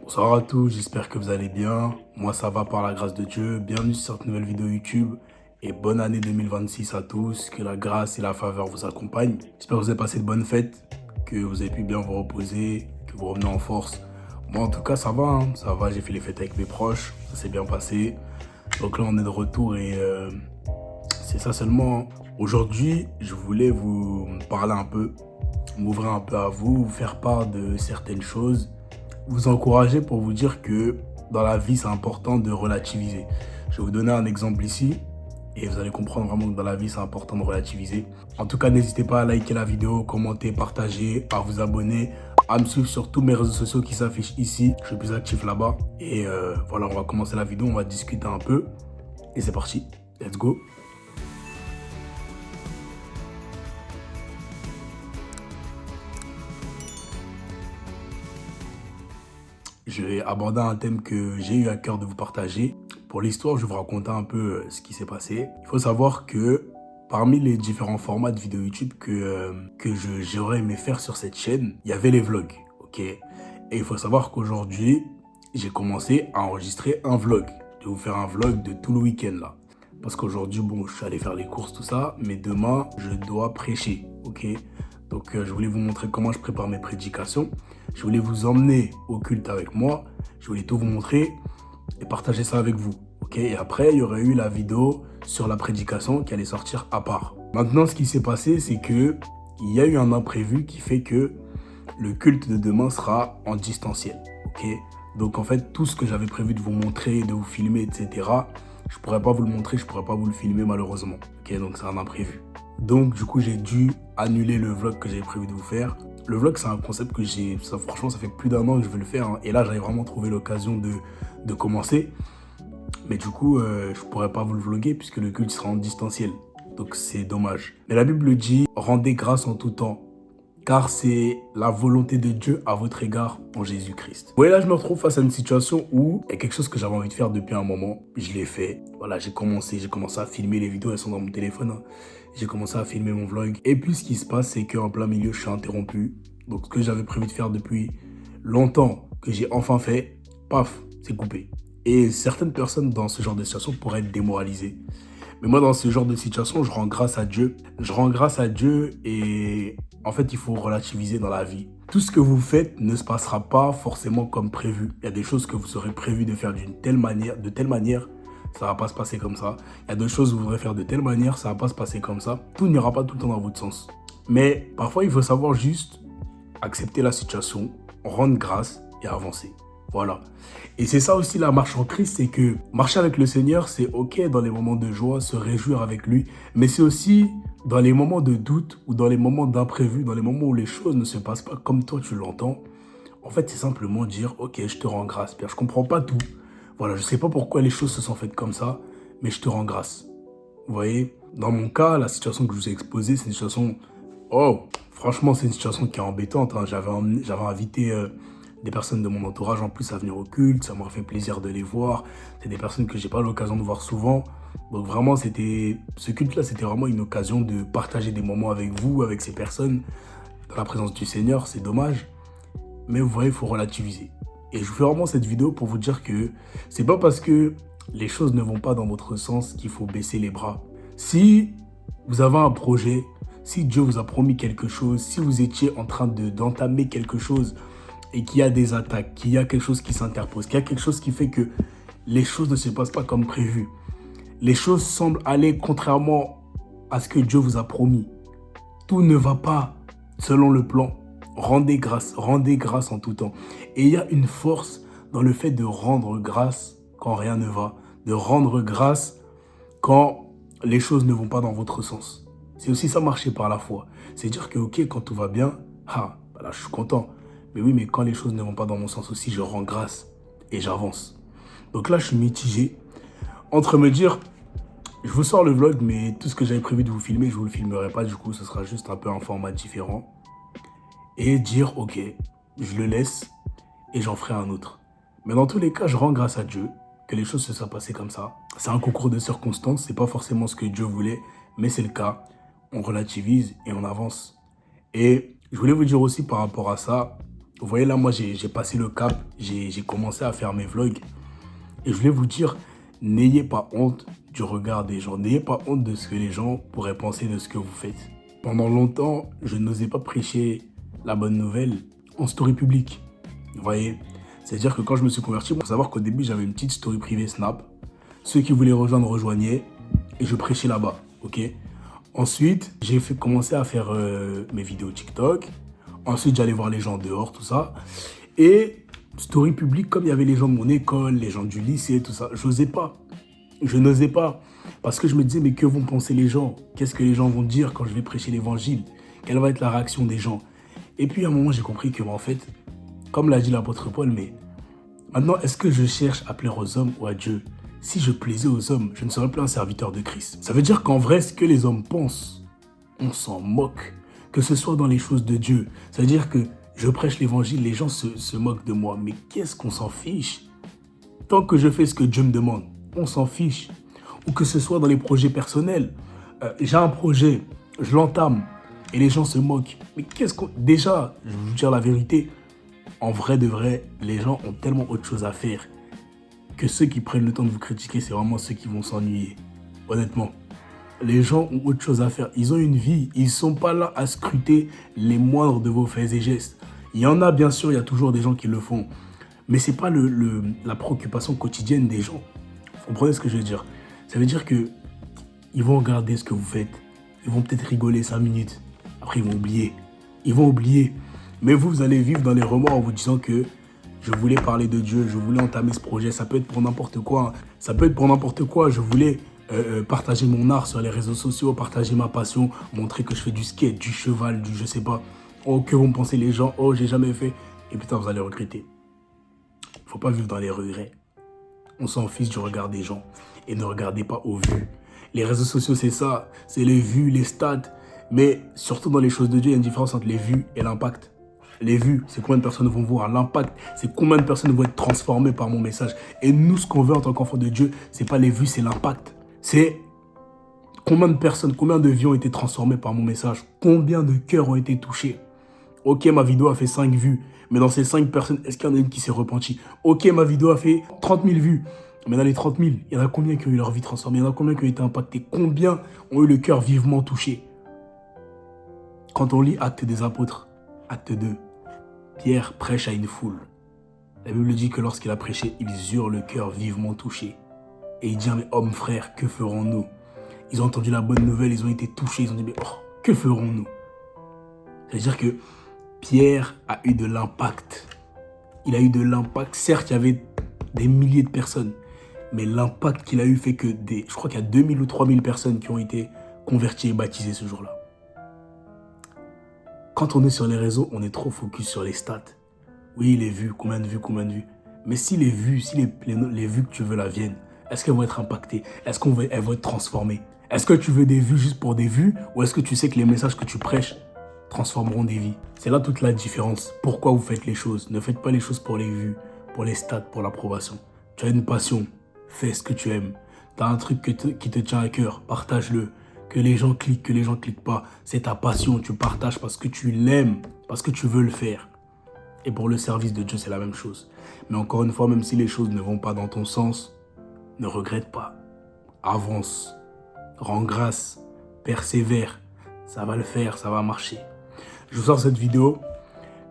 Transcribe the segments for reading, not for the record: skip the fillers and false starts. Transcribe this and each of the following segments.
Bonsoir à tous, j'espère que vous allez bien. Moi ça va par la grâce de Dieu. Bienvenue sur cette nouvelle vidéo YouTube et bonne année 2026 à tous. Que la grâce et la faveur vous accompagnent. J'espère que vous avez passé de bonnes fêtes, que vous avez pu bien vous reposer, que vous revenez en force. Moi en tout cas ça va, ça va, j'ai fait les fêtes avec mes proches, ça s'est bien passé. Donc là on est de retour et c'est ça seulement. Aujourd'hui je voulais vous parler un peu, m'ouvrir un peu à vous, vous faire part de certaines choses, vous encourager pour vous dire que dans la vie, c'est important de relativiser. Je vais vous donner un exemple ici et vous allez comprendre vraiment que dans la vie, c'est important de relativiser. En tout cas, n'hésitez pas à liker la vidéo, commenter, partager, à vous abonner, à me suivre sur tous mes réseaux sociaux qui s'affichent ici. Je suis plus actif là-bas. Et voilà, on va commencer la vidéo, on va discuter un peu. Et c'est parti, let's go. Je vais aborder un thème que j'ai eu à cœur de vous partager. Pour l'histoire, je vais vous raconter un peu ce qui s'est passé. Il faut savoir que parmi les différents formats de vidéos YouTube que j'aurais aimé faire sur cette chaîne, il y avait les vlogs, ok? Et il faut savoir qu'aujourd'hui, j'ai commencé à enregistrer un vlog. Je vais vous faire un vlog de tout le week-end là. Parce qu'aujourd'hui, bon, je suis allé faire les courses, tout ça, mais demain, je dois prêcher, ok? Donc, je voulais vous montrer comment je prépare mes prédications. Je voulais vous emmener au culte avec moi. Je voulais tout vous montrer et partager ça avec vous, ok? Et après, il y aurait eu la vidéo sur la prédication qui allait sortir à part. Maintenant, ce qui s'est passé, c'est que il y a eu un imprévu qui fait que le culte de demain sera en distanciel, ok? Donc, en fait, tout ce que j'avais prévu de vous montrer, de vous filmer, etc., je pourrais pas vous le montrer, je pourrais pas vous le filmer malheureusement, ok? Donc, c'est un imprévu. Donc, du coup, j'ai dû annuler le vlog que j'avais prévu de vous faire. Le vlog, c'est un concept que franchement, ça fait plus d'un an que je veux le faire, hein. Et là, j'avais vraiment trouvé l'occasion de commencer. Mais du coup, je pourrais pas vous le vlogger puisque le culte sera en distanciel. Donc, c'est dommage. Mais la Bible dit, rendez grâce en tout temps, car c'est la volonté de Dieu à votre égard en Jésus-Christ. Vous voyez, là, je me retrouve face à une situation où il y a quelque chose que j'avais envie de faire depuis un moment. Je l'ai fait. Voilà, j'ai commencé à filmer les vidéos, elles sont dans mon téléphone, hein. J'ai commencé à filmer mon vlog. Et puis, ce qui se passe, c'est qu'en plein milieu, je suis interrompu. Donc, ce que j'avais prévu de faire depuis longtemps, que j'ai enfin fait, paf, c'est coupé. Et certaines personnes dans ce genre de situation pourraient être démoralisées. Mais moi, dans ce genre de situation, je rends grâce à Dieu. Je rends grâce à Dieu et en fait, il faut relativiser dans la vie. Tout ce que vous faites ne se passera pas forcément comme prévu. Il y a des choses que vous aurez prévu de faire de telle manière, ça va pas se passer comme ça. Il y a des choses que vous voudrez faire de telle manière, ça va pas se passer comme ça. Tout n'ira pas tout le temps dans votre sens. Mais parfois, il faut savoir juste accepter la situation, rendre grâce et avancer. Voilà. Et c'est ça aussi la marche en Christ, c'est que marcher avec le Seigneur, c'est ok dans les moments de joie, se réjouir avec lui, mais c'est aussi dans les moments de doute ou dans les moments d'imprévu, dans les moments où les choses ne se passent pas comme toi tu l'entends. En fait, c'est simplement dire, ok, je te rends grâce, Père, je comprends pas tout. Voilà, je sais pas pourquoi les choses se sont faites comme ça, mais je te rends grâce. Vous voyez, dans mon cas, la situation que je vous ai exposée, c'est une situation, oh, franchement, c'est une situation qui est embêtante, hein. J'avais invité des personnes de mon entourage en plus à venir au culte, ça m'a fait plaisir de les voir. C'est des personnes que j'ai pas l'occasion de voir souvent. Donc vraiment, ce culte-là, c'était vraiment une occasion de partager des moments avec vous, avec ces personnes, dans la présence du Seigneur. C'est dommage, mais vous voyez, il faut relativiser. Et je vous fais vraiment cette vidéo pour vous dire que c'est pas parce que les choses ne vont pas dans votre sens qu'il faut baisser les bras. Si vous avez un projet, si Dieu vous a promis quelque chose, si vous étiez en train d'entamer quelque chose et qu'il y a des attaques, qu'il y a quelque chose qui s'interpose, qu'il y a quelque chose qui fait que les choses ne se passent pas comme prévu, les choses semblent aller contrairement à ce que Dieu vous a promis, tout ne va pas selon le plan, rendez grâce en tout temps. Et il y a une force dans le fait de rendre grâce quand rien ne va, de rendre grâce quand les choses ne vont pas dans votre sens. C'est aussi ça, marcher par la foi. C'est dire que, ok, quand tout va bien, là, je suis content. Mais oui, mais quand les choses ne vont pas dans mon sens aussi, je rends grâce et j'avance. Donc là, je suis mitigé entre me dire, je vous sors le vlog, mais tout ce que j'avais prévu de vous filmer, je ne vous le filmerai pas. Du coup, ce sera juste un peu un format différent. Et dire, ok, je le laisse et j'en ferai un autre. Mais dans tous les cas, je rends grâce à Dieu que les choses se soient passées comme ça. C'est un concours de circonstances, c'est pas forcément ce que Dieu voulait, mais c'est le cas. On relativise et on avance. Et je voulais vous dire aussi par rapport à ça, Vous voyez là, moi j'ai passé le cap, j'ai commencé à faire mes vlogs. Et je voulais vous dire, n'ayez pas honte du regard des gens. N'ayez pas honte de ce que les gens pourraient penser de ce que vous faites. Pendant longtemps, je n'osais pas prêcher la bonne nouvelle en story publique. Vous voyez? C'est-à-dire que quand je me suis converti, il faut savoir qu'au début, j'avais une petite story privée Snap. Ceux qui voulaient rejoindre, rejoignaient. Et je prêchais là-bas, ok? Ensuite, j'ai commencé à faire mes vidéos TikTok. Ensuite, j'allais voir les gens dehors, tout ça. Et story publique, comme il y avait les gens de mon école, les gens du lycée, tout ça, j'osais pas. Je n'osais pas. Parce que je me disais, mais que vont penser les gens? Qu'est-ce que les gens vont dire quand je vais prêcher l'évangile? Quelle va être la réaction des gens? Et puis à un moment, j'ai compris que, en fait, comme l'a dit l'apôtre Paul, mais maintenant, est-ce que je cherche à plaire aux hommes ou à Dieu? Si je plaisais aux hommes, je ne serais plus un serviteur de Christ. Ça veut dire qu'en vrai, ce que les hommes pensent, on s'en moque. Que ce soit dans les choses de Dieu. Ça veut dire que je prêche l'évangile, les gens se moquent de moi. Mais qu'est-ce qu'on s'en fiche? Tant que je fais ce que Dieu me demande, on s'en fiche. Ou que ce soit dans les projets personnels. J'ai un projet, je l'entame et les gens se moquent. Mais qu'est-ce qu'on... Déjà, je vais vous dire la vérité, en vrai de vrai, les gens ont tellement autre chose à faire que ceux qui prennent le temps de vous critiquer, c'est vraiment ceux qui vont s'ennuyer. Honnêtement. Les gens ont autre chose à faire. Ils ont une vie. Ils ne sont pas là à scruter les moindres de vos faits et gestes. Il y en a, bien sûr, il y a toujours des gens qui le font. Mais ce n'est pas la préoccupation quotidienne des gens. Vous comprenez ce que je veux dire? Ça veut dire qu'ils vont regarder ce que vous faites. Ils vont peut-être rigoler 5 minutes. Après, ils vont oublier. Ils vont oublier. Mais vous allez vivre dans les remords en vous disant que je voulais parler de Dieu, je voulais entamer ce projet. Ça peut être pour n'importe quoi. Ça peut être pour n'importe quoi. Je voulais partager mon art sur les réseaux sociaux, partager ma passion, montrer que je fais du skate, du cheval, du je sais pas. Oh, que vont penser les gens? Oh, j'ai jamais fait. Et putain, vous allez regretter. Il faut pas vivre dans les regrets. On s'en fiche du regard des gens. Et ne regardez pas aux vues. Les réseaux sociaux, c'est ça. C'est les vues, les stats. Mais surtout dans les choses de Dieu, il y a une différence entre les vues et l'impact. Les vues, c'est combien de personnes vont voir. L'impact, c'est combien de personnes vont être transformées par mon message. Et nous, ce qu'on veut en tant qu'enfant de Dieu, c'est pas les vues, c'est l'impact. C'est combien de personnes, combien de vies ont été transformées par mon message. Combien de cœurs ont été touchés. Ok, ma vidéo a fait 5 vues. Mais dans ces 5 personnes, est-ce qu'il y en a une qui s'est repentie? Ok, ma vidéo a fait 30 000 vues. Mais dans les 30 000, il y en a combien qui ont eu leur vie transformée? Il y en a combien qui ont été impactés? Combien ont eu le cœur vivement touché? Quand on lit Actes des Apôtres, Acte 2, Pierre prêche à une foule. La Bible dit que lorsqu'il a prêché, ils eurent le cœur vivement touché. Et il dit, mais hommes, frères, que ferons-nous? Ils ont entendu la bonne nouvelle, ils ont été touchés, ils ont dit, mais oh, que ferons-nous? C'est-à-dire que Pierre a eu de l'impact. Il a eu de l'impact. Certes, il y avait des milliers de personnes. Mais l'impact qu'il a eu fait que je crois qu'il y a 2000 ou 3000 personnes qui ont été converties et baptisées ce jour-là. Quand on est sur les réseaux, on est trop focus sur les stats. Oui, les vues, combien de vues, combien de vues. Mais si les vues, si les vues que tu veux là viennent, est-ce qu'elles vont être impactées? Est-ce qu'elles vont être transformées? Est-ce que tu veux des vues juste pour des vues? Ou est-ce que tu sais que les messages que tu prêches transformeront des vies? C'est là toute la différence. Pourquoi vous faites les choses? Ne faites pas les choses pour les vues, pour les stats, pour l'approbation. Tu as une passion, fais ce que tu aimes. Tu as un truc qui te tient à cœur, partage-le. Que les gens cliquent, que les gens cliquent pas. C'est ta passion, tu partages parce que tu l'aimes, parce que tu veux le faire. Et pour le service de Dieu, c'est la même chose. Mais encore une fois, même si les choses ne vont pas dans ton sens, ne regrette pas. Avance, rends grâce, persévère. Ça va le faire, ça va marcher. Je vous sors cette vidéo,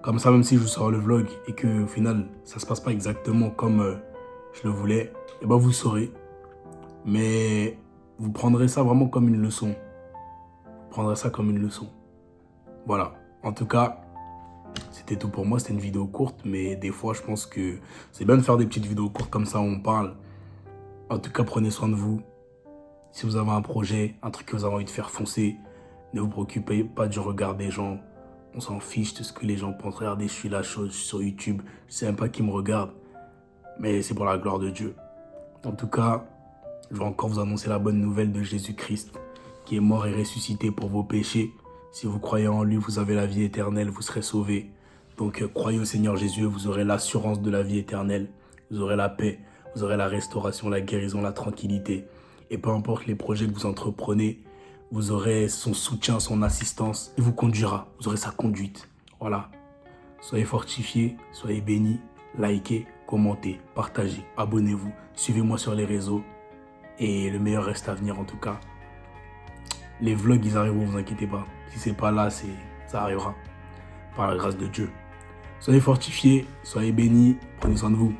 comme ça, même si je vous sors le vlog et qu'au final, ça se passe pas exactement comme je le voulais, et ben vous saurez. Mais vous prendrez ça vraiment comme une leçon. Vous prendrez ça comme une leçon. Voilà. En tout cas, c'était tout pour moi. C'était une vidéo courte, mais des fois, je pense que c'est bien de faire des petites vidéos courtes comme ça où on parle. En tout cas, prenez soin de vous. Si vous avez un projet, un truc que vous avez envie de faire foncer, ne vous préoccupez pas du regard des gens. On s'en fiche de ce que les gens pensent. Regardez, je suis là, je suis sur YouTube. Je sais même pas qui me regarde. Mais c'est pour la gloire de Dieu. En tout cas, je vais encore vous annoncer la bonne nouvelle de Jésus-Christ, qui est mort et ressuscité pour vos péchés. Si vous croyez en lui, vous avez la vie éternelle, vous serez sauvés. Donc, croyez au Seigneur Jésus, vous aurez l'assurance de la vie éternelle. Vous aurez la paix, vous aurez la restauration, la guérison, la tranquillité. Et peu importe les projets que vous entreprenez, vous aurez son soutien, son assistance. Il vous conduira, vous aurez sa conduite. Voilà. Soyez fortifiés, soyez bénis, likez, commentez, partagez, abonnez-vous, suivez-moi sur les réseaux. Et le meilleur reste à venir en tout cas. Les vlogs, ils arriveront, vous inquiétez pas. Si c'est pas là, ça arrivera. Par la grâce de Dieu. Soyez fortifiés, soyez bénis, prenez soin de vous.